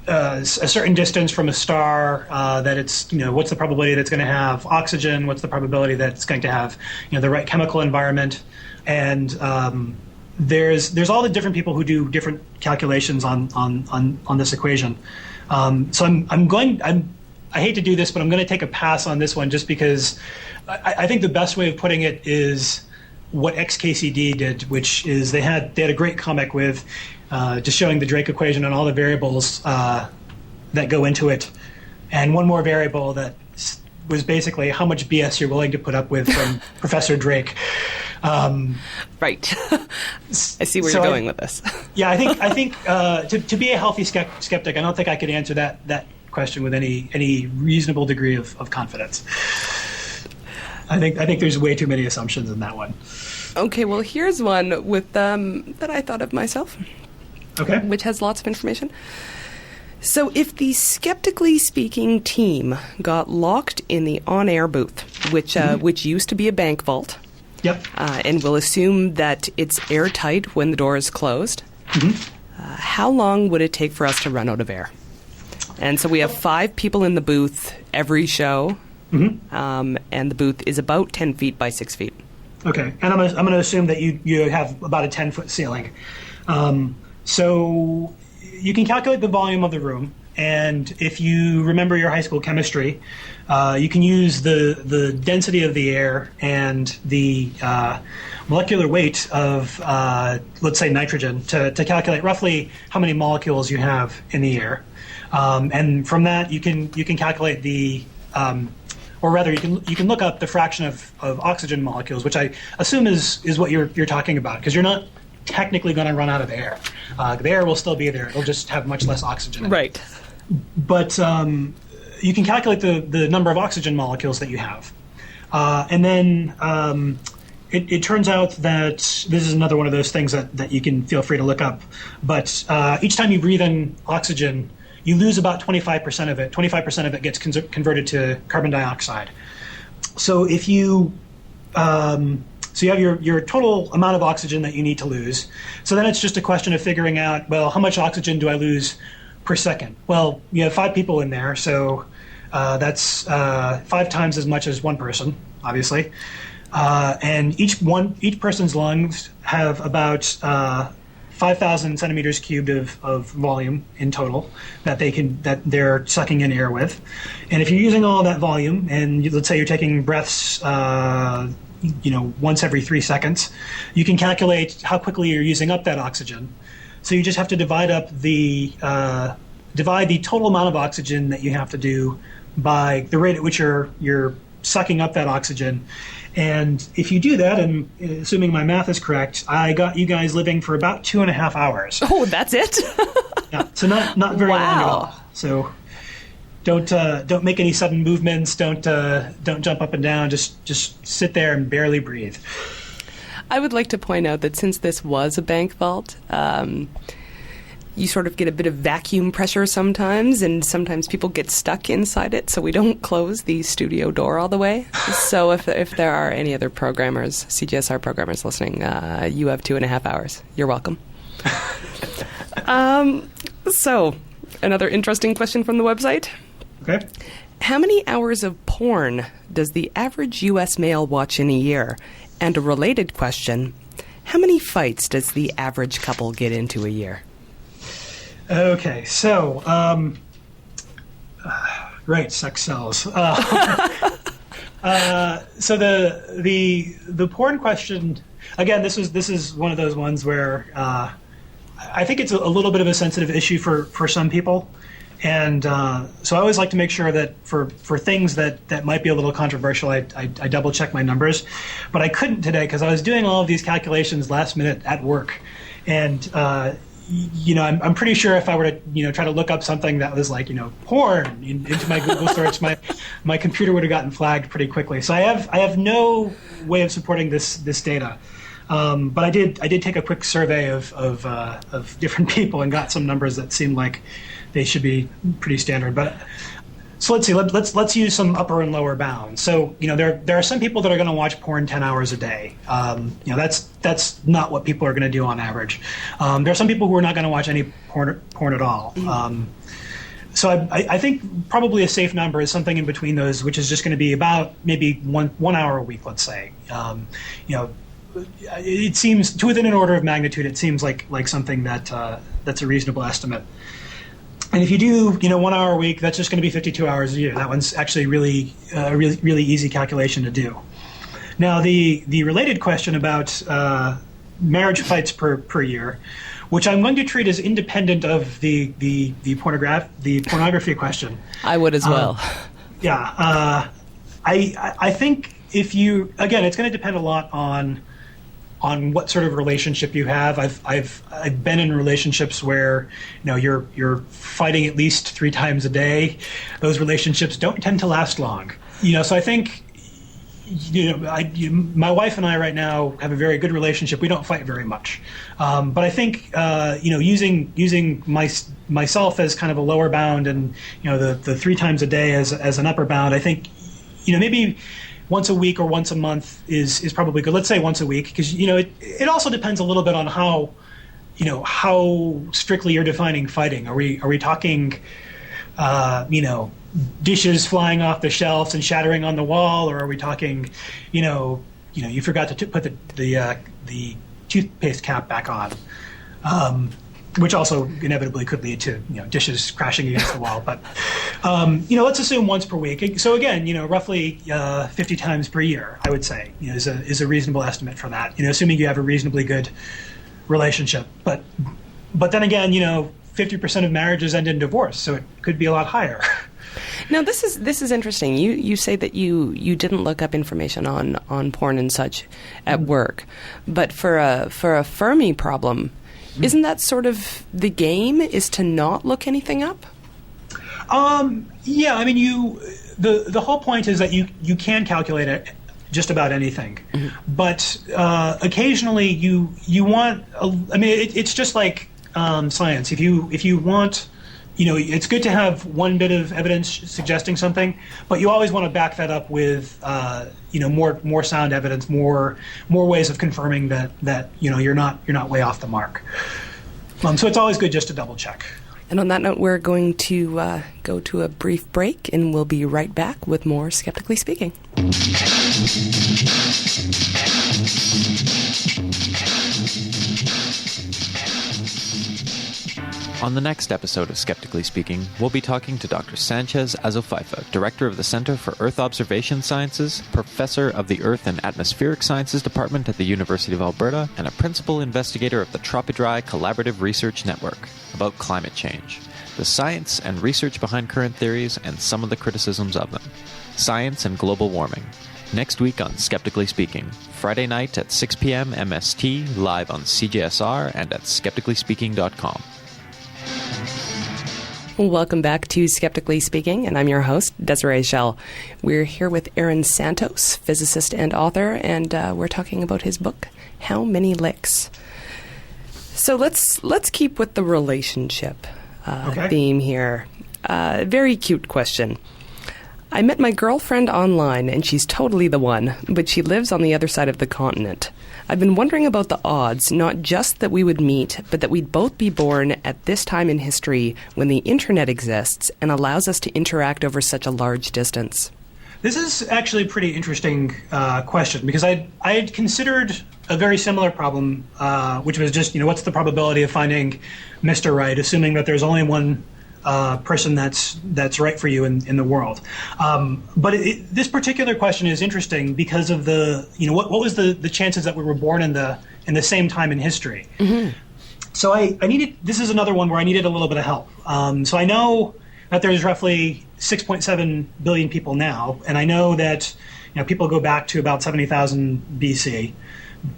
a certain distance from a star, that it's what's the probability that it's going to have oxygen, what's the probability that it's going to have the right chemical environment, and there's all the different people who do different calculations on this equation. So I hate to do this, but I'm going to take a pass on this one just because I think the best way of putting it is what XKCD did, which is they had a great comic with just showing the Drake equation and all the variables that go into it, and one more variable that was basically how much BS you're willing to put up with from Professor Drake. Right. I see where you're going with this. Yeah, I think to be a healthy skeptic, I don't think I could answer that question with any reasonable degree of confidence. I think there's way too many assumptions in that one. Okay, well, here's one with that I thought of myself. Okay. Which has lots of information. So if the Skeptically Speaking team got locked in the on-air booth, which used to be a bank vault, yep, and we'll assume that it's airtight when the door is closed, how long would it take for us to run out of air? And so we have 5 people in the booth every show, and the booth is about 10 feet by 6 feet. Okay, and I'm going to assume that you have about a 10-foot ceiling. So you can calculate the volume of the room, and if you remember your high school chemistry, you can use the density of the air and the molecular weight of, let's say, nitrogen to calculate roughly how many molecules you have in the air. And from that, you can calculate or rather, you can look up the fraction of oxygen molecules, which I assume is what you're talking about, because you're not technically going to run out of air. The air will still be there; it'll just have much less oxygen in it. Right. But you can calculate the number of oxygen molecules that you have, and then it turns out that this is another one of those things that you can feel free to look up. But each time you breathe in oxygen, you lose about 25% of it. 25% of it gets converted to carbon dioxide. So if you you have your total amount of oxygen that you need to lose. So then it's just a question of figuring out, well, how much oxygen do I lose per second? Well, you have 5 people in there, so that's 5 times as much as one person, obviously. And each person's lungs have about 5,000 centimeters cubed of volume in total that they're sucking in air with. And if you're using all that volume, and let's say you're taking breaths once every 3 seconds, you can calculate how quickly you're using up that oxygen. So you just have to divide the total amount of oxygen that you have to do by the rate at which you're sucking up that oxygen. And if you do that, and assuming my math is correct, I got you guys living for about 2.5 hours. Oh, that's it? Yeah, so not very long at all. So don't make any sudden movements. Don't jump up and down. Just sit there and barely breathe. I would like to point out that since this was a bank vault, you sort of get a bit of vacuum pressure sometimes, and sometimes people get stuck inside it, so we don't close the studio door all the way. So if there are any other programmers, CGSR programmers listening, you have 2.5 hours. You're welcome. So, another interesting question from the website. Okay. How many hours of porn does the average U.S. male watch in a year? And a related question, how many fights does the average couple get into a year? Okay, so, right, sex sells. So the porn question, again, this is one of those ones where I think it's a little bit of a sensitive issue for some people. And so I always like to make sure that for things that might be a little controversial, I double check my numbers. But I couldn't today because I was doing all of these calculations last minute at work. And, I'm pretty sure if I were to, try to look up something that was like, porn into my Google search, my computer would have gotten flagged pretty quickly. So I have no way of supporting this data. But I did take a quick survey of different people and got some numbers that seemed like they should be pretty standard. But so let's see. Let's use some upper and lower bounds. So there are some people that are going to watch porn 10 hours a day. That's not what people are going to do on average. There are some people who are not going to watch any porn at all. So I think probably a safe number is something in between those, which is just going to be about maybe one hour a week. Let's say. It seems to within an order of magnitude. It seems like something that's a reasonable estimate. And if you do, 1 hour a week, that's just going to be 52 hours a year. That one's actually really easy calculation to do. Now, the related question about marriage fights per year, which I'm going to treat as independent of the pornography question. I would as well. I think if you, again, it's going to depend a lot on what sort of relationship you have. I've been in relationships where you're fighting at least 3 times a day. Those relationships don't tend to last long. So I think my wife and I right now have a very good relationship. We don't fight very much, but I think using myself as kind of a lower bound and the 3 times a day as an upper bound. I think maybe once a week or once a month is probably good. Let's say once a week, because it also depends a little bit on how strictly you're defining fighting. Are we talking dishes flying off the shelves and shattering on the wall, or are we talking you forgot to put the toothpaste cap back on, which also inevitably could lead to dishes crashing against the wall. But let's assume once per week. So again, roughly 50 times per year, I would say is a reasonable estimate for that. Assuming you have a reasonably good relationship. But then again, 50% of marriages end in divorce, so it could be a lot higher. Now, this is interesting. You say that you didn't look up information on porn and such at work, but for a Fermi problem. Isn't that sort of the game, is to not look anything up? Yeah, I mean, the whole point is that you can calculate it just about anything, but occasionally you want. It's just like science. If you want, it's good to have one bit of evidence suggesting something, but you always want to back that up with more sound evidence, more ways of confirming that you're not way off the mark. So it's always good just to double check. And on that note, we're going to go to a brief break, and we'll be right back with more Skeptically Speaking. On the next episode of Skeptically Speaking, we'll be talking to Dr. Sanchez Azofaifa, Director of the Center for Earth Observation Sciences, Professor of the Earth and Atmospheric Sciences Department at the University of Alberta, and a Principal Investigator of the Tropidry Collaborative Research Network, about climate change, the science and research behind current theories, and some of the criticisms of them. Science and global warming. Next week on Skeptically Speaking, Friday night at 6 p.m. MST, live on CJSR and at skepticallyspeaking.com. Welcome back to Skeptically Speaking, and I'm your host, Desiree Schell. We're here with Aaron Santos, physicist and author, and we're talking about his book, How Many Licks? So let's keep with the relationship theme here. Very cute question. I met my girlfriend online, and she's totally the one, but she lives on the other side of the continent. I've been wondering about the odds, not just that we would meet, but that we'd both be born at this time in history when the internet exists and allows us to interact over such a large distance. This is actually a pretty interesting question, because I had considered a very similar problem, which was just, what's the probability of finding Mr. Right, assuming that there's only one person that's right for you in the world. But this particular question is interesting because of the, what was the chances that we were born in the same time in history. Mm-hmm. So I needed, this is another one where I needed a little bit of help. So I know that there's roughly 6.7 billion people now, and I know that people go back to about 70,000 BC.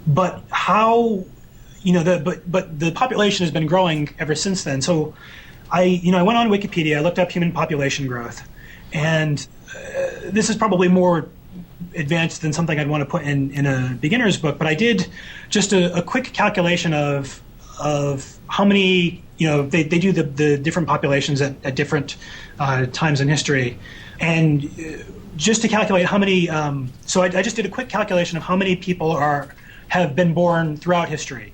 But how, but the population has been growing ever since then. So I went on Wikipedia, I looked up human population growth, and this is probably more advanced than something I'd want to put in a beginner's book, but I did just a quick calculation of how many, they do the different populations at different times in history. And just to calculate how many, so I just did a quick calculation of how many people have been born throughout history.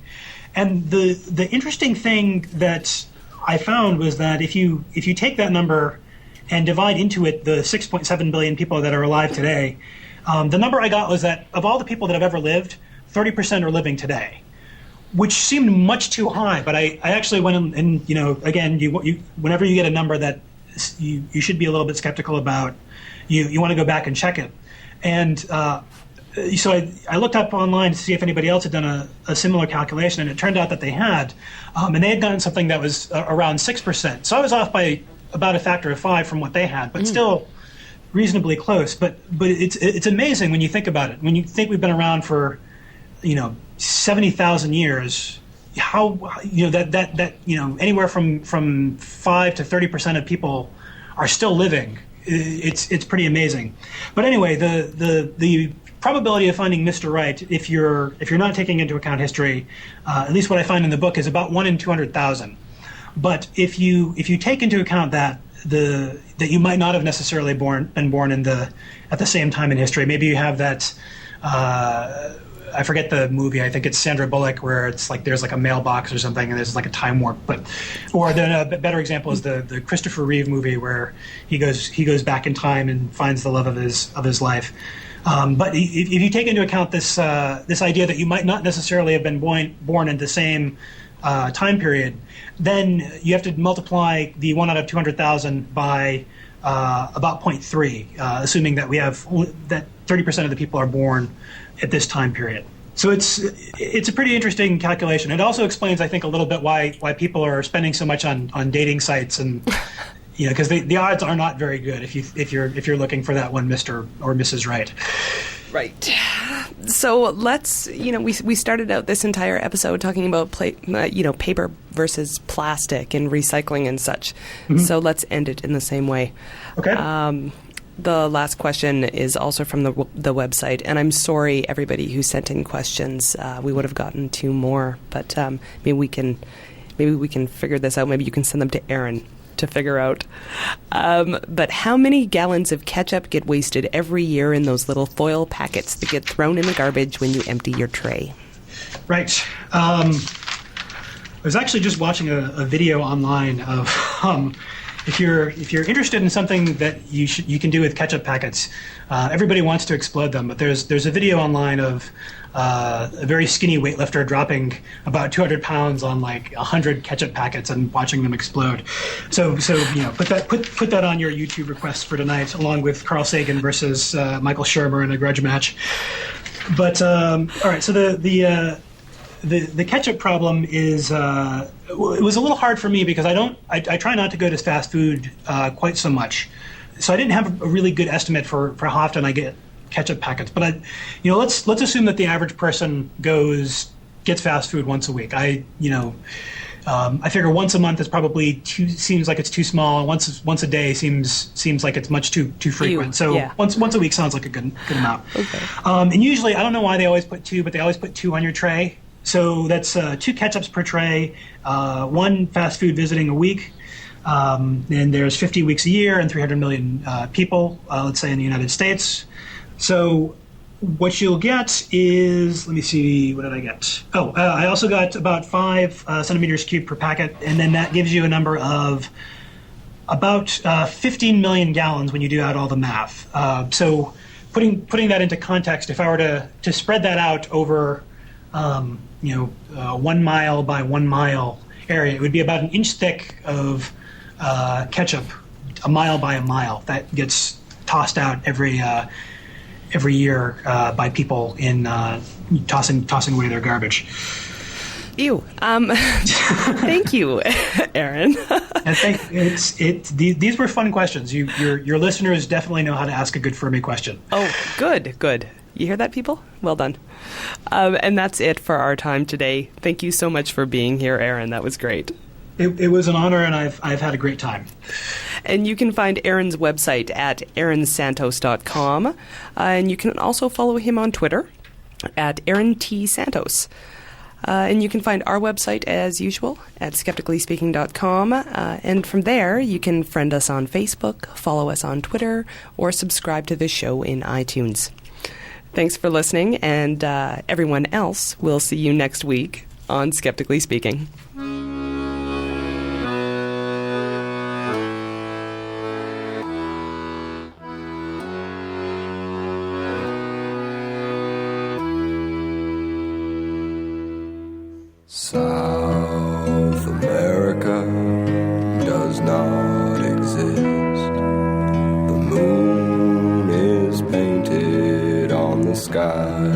And the interesting thing that I found was that if you take that number and divide into it the 6.7 billion people that are alive today, the number I got was that of all the people that have ever lived, 30% are living today, which seemed much too high. But I actually went and again, whenever you get a number that you should be a little bit skeptical about, you want to go back and check it. And so I looked up online to see if anybody else had done a similar calculation, and it turned out that they had. And they had done something that was around 6%. So I was off by about a factor of 5 from what they had, but still reasonably close. But it's amazing when you think about it. When you think we've been around for 70,000 years, how that anywhere from 5 to 30% of people are still living. It's pretty amazing. But anyway, the probability of finding Mr. Right, if you're not taking into account history, at least what I find in the book, is about 1 in 200,000. But if you take into account that you might not have necessarily been born at the same time in history, maybe you have that. I forget the movie. I think it's Sandra Bullock, where it's like there's like a mailbox or something, and there's like a time warp. Or then a better example is the Christopher Reeve movie, where he goes back in time and finds the love of his life. But if you take into account this idea that you might not necessarily have been born in the same time period, then you have to multiply the 1 out of 200,000 by about 0.3, assuming that we have that 30% of the people are born at this time period. So it's a pretty interesting calculation. It also explains, I think, a little bit why people are spending so much on dating sites, and because the odds are not very good if you're looking for that one Mr. or Mrs. Right. Right. So let's, we started out this entire episode talking about paper versus plastic and recycling and such. Mm-hmm. So let's end it in the same way. Okay. The last question is also from the website, and I'm sorry, everybody who sent in questions. We would have gotten 2 more, but maybe we can figure this out. Maybe you can send them to Aaron to figure out. But how many gallons of ketchup get wasted every year in those little foil packets that get thrown in the garbage when you empty your tray? Right. I was actually just watching a video online of if you're interested in something that you can do with ketchup packets. Everybody wants to explode them, but there's a video online of a very skinny weightlifter dropping about 200 pounds on like 100 ketchup packets and watching them explode. So put that on your YouTube request for tonight, along with Carl Sagan versus Michael Shermer in a grudge match. But all right, so the ketchup problem is it was a little hard for me because I try not to go to fast food quite so much, so I didn't have a really good estimate for how often I get ketchup packets. But let's assume that the average person gets fast food once a week. I figure once a month is probably seems like it's too small. Once a day seems like it's much too frequent. Once a week sounds like a good amount. Okay. And usually, I don't know why they always put 2, but they always put 2 on your tray. So that's 2 ketchups per tray, 1 fast food visiting a week. And there's 50 weeks a year and 300 million people, let's say, in the United States. So what you'll get is, let me see, what did I get? I also got about 5 centimeters cubed per packet, and then that gives you a number of about 15 million gallons when you do out all the math. So putting that into context, if I were to spread that out over 1 mile by 1 mile area, it would be about an inch thick of ketchup, a mile by a mile, that gets tossed out every year by people in tossing away their garbage. Ew. Thank you, Aaron. And these were fun questions. Your listeners definitely know how to ask a good Fermi question. Oh, good. You hear that, people? Well done. And that's it for our time today. Thank you so much for being here, Aaron. That was great. It was an honor, and I've had a great time. And you can find Aaron's website at aaronsantos.com. And you can also follow him on Twitter at Aaron T. Santos. And you can find our website, as usual, at skepticallyspeaking.com. And from there, you can friend us on Facebook, follow us on Twitter, or subscribe to the show in iTunes. Thanks for listening, and everyone else, we'll see you next week on Skeptically Speaking. South America does not exist. The moon is painted on the sky.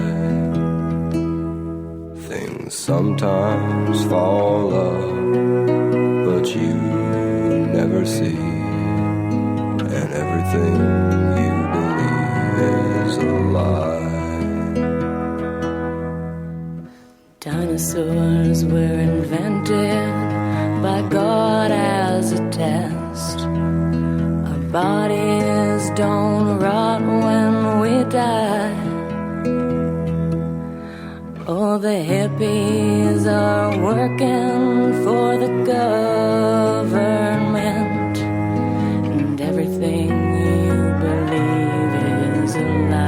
Things sometimes fall up, but you never see. And everything you believe is a lie. Dinosaurs were invented by God as a test. Our bodies don't rot when we die. Oh, the hippies are working for the government, and everything you believe is a lie.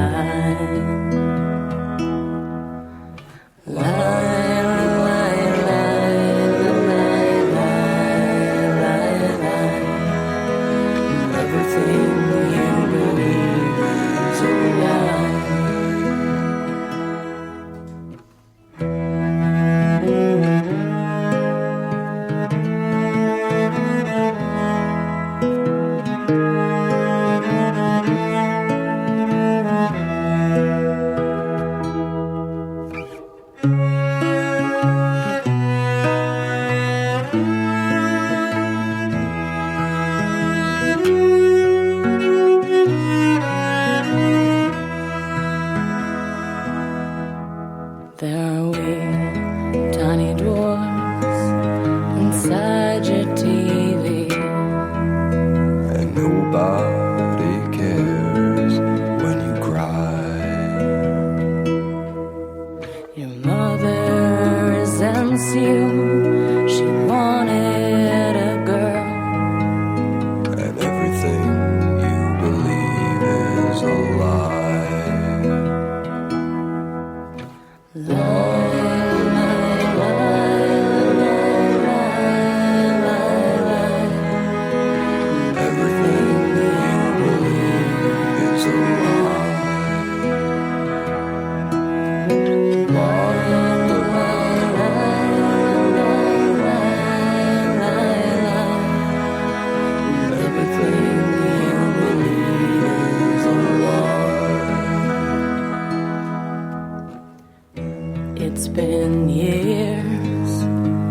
It's been years,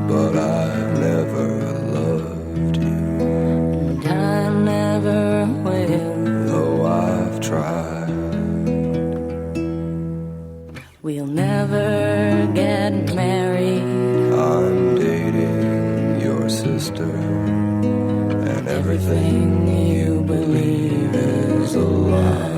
but I've never loved you, and I never will. though I've tried. We'll never get married. I'm dating your sister, and everything you believe is a lie.